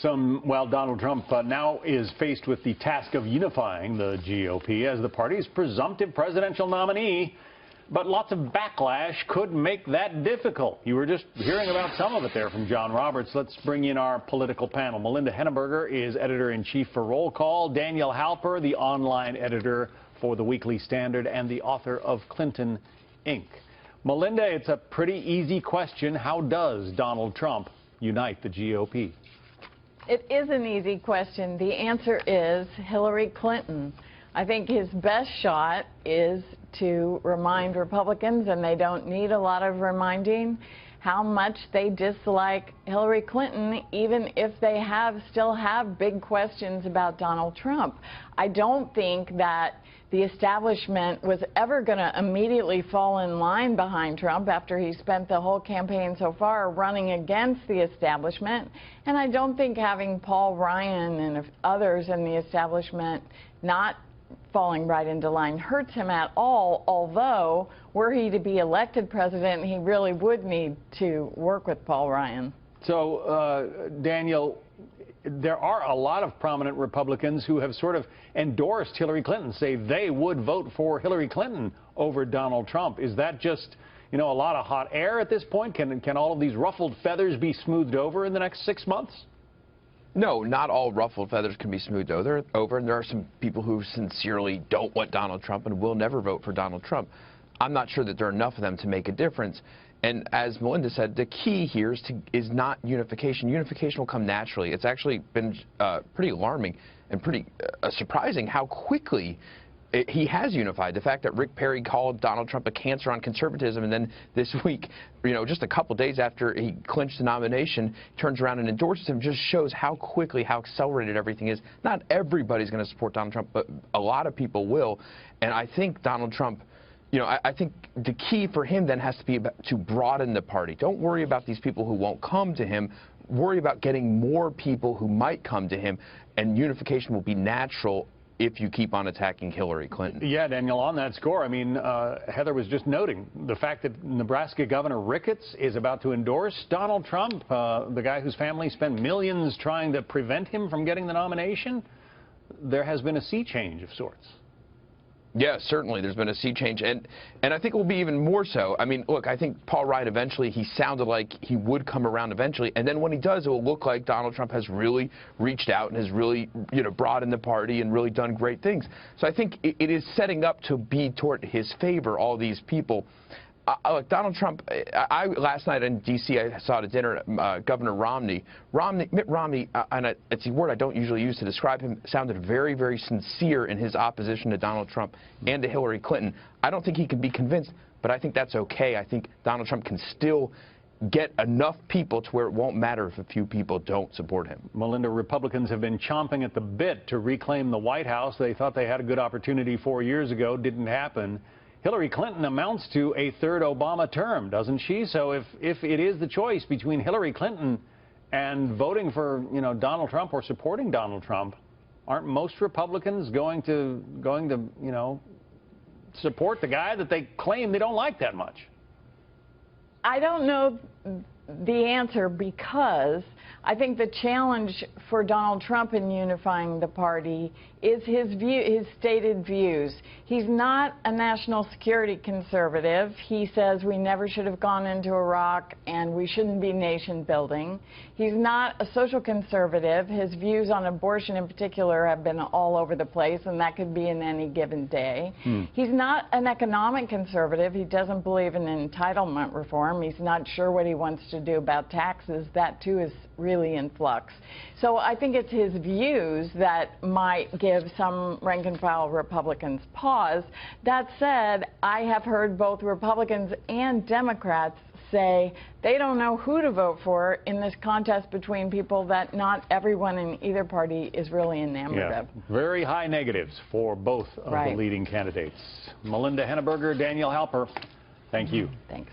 Donald Trump now is faced with the task of unifying the GOP as the party's presumptive presidential nominee. But lots of backlash could make that difficult. You were just hearing about some of it there from John Roberts. Let's bring in our political panel. Melinda Henneberger is editor-in-chief for Roll Call. Daniel Halper, the online editor for the Weekly Standard and the author of Clinton, Inc. Melinda, it's a pretty easy question. How does Donald Trump unite the GOP? It is an easy question. The answer is Hillary Clinton. I think his best shot is to remind Republicans, and they don't need a lot of reminding, how much they dislike Hillary Clinton, even if they still have big questions about Donald Trump. I don't think that the establishment was ever going to immediately fall in line behind Trump after he spent the whole campaign so far running against the establishment. And I don't think having Paul Ryan and others in the establishment not falling right into line hurts him at all, although were he to be elected president, he really would need to work with Paul Ryan. So, Daniel, there are a lot of prominent Republicans who have sort of endorsed Hillary Clinton, say they would vote for Hillary Clinton over Donald Trump. Is that just, a lot of hot air at this point? Can all of these ruffled feathers be smoothed over in the next 6 months? No, not all ruffled feathers can be smoothed over, and there are some people who sincerely don't want Donald Trump and will never vote for Donald Trump. I'm not sure that there are enough of them to make a difference. And as Melinda said, the key here is not unification. Unification will come naturally. It's actually been pretty alarming and pretty surprising how quickly he has unified. The fact that Rick Perry called Donald Trump a cancer on conservatism, and then this week, just a couple days after he clinched the nomination, turns around and endorses him, just shows how quickly, how accelerated everything is. Not everybody's going to support Donald Trump, but a lot of people will. And I think Donald Trump, I think the key for him then has to be to broaden the party. Don't worry about these people who won't come to him. Worry about getting more people who might come to him, and unification will be natural if you keep on attacking Hillary Clinton. Yeah, Daniel, on that score, Heather was just noting the fact that Nebraska Governor Ricketts is about to endorse Donald Trump, the guy whose family spent millions trying to prevent him from getting the nomination. There has been a sea change of sorts. Yeah, certainly. There's been a sea change, and I think it will be even more so. Look, I think Paul Ryan eventually, he sounded like he would come around eventually, and then when he does, it will look like Donald Trump has really reached out and has really, broadened the party and really done great things. So I think it is setting up to be toward his favor, all these people. Look, Donald Trump, last night in D.C., I saw at dinner Governor Mitt Romney, and it's a word I don't usually use to describe him, sounded very, very sincere in his opposition to Donald Trump and to Hillary Clinton. I don't think he can be convinced, but I think that's okay. I think Donald Trump can still get enough people to where it won't matter if a few people don't support him. Melinda, Republicans have been chomping at the bit to reclaim the White House. They thought they had a good opportunity 4 years ago. Didn't happen. Hillary Clinton amounts to a third Obama term, doesn't she? So if it is the choice between Hillary Clinton and voting for, Donald Trump or supporting Donald Trump, aren't most Republicans going to support the guy that they claim they don't like that much? I don't know the answer, because I think the challenge for Donald Trump in unifying the party is his stated views. He's not a national security conservative. He says we never should have gone into Iraq and we shouldn't be nation building. He's not a social conservative. His views on abortion in particular have been all over the place, and that could be in any given day. He's not an economic conservative. He doesn't believe in entitlement reform. He's not sure what he wants to do about taxes. That too is really in flux. So I think it's his views that might give some rank-and-file Republicans pause. That said, I have heard both Republicans and Democrats say they don't know who to vote for in this contest between people that not everyone in either party is really enamored of. Very high negatives for both of the leading candidates. Melinda Henneberger, Daniel Halper, thank you. Thanks.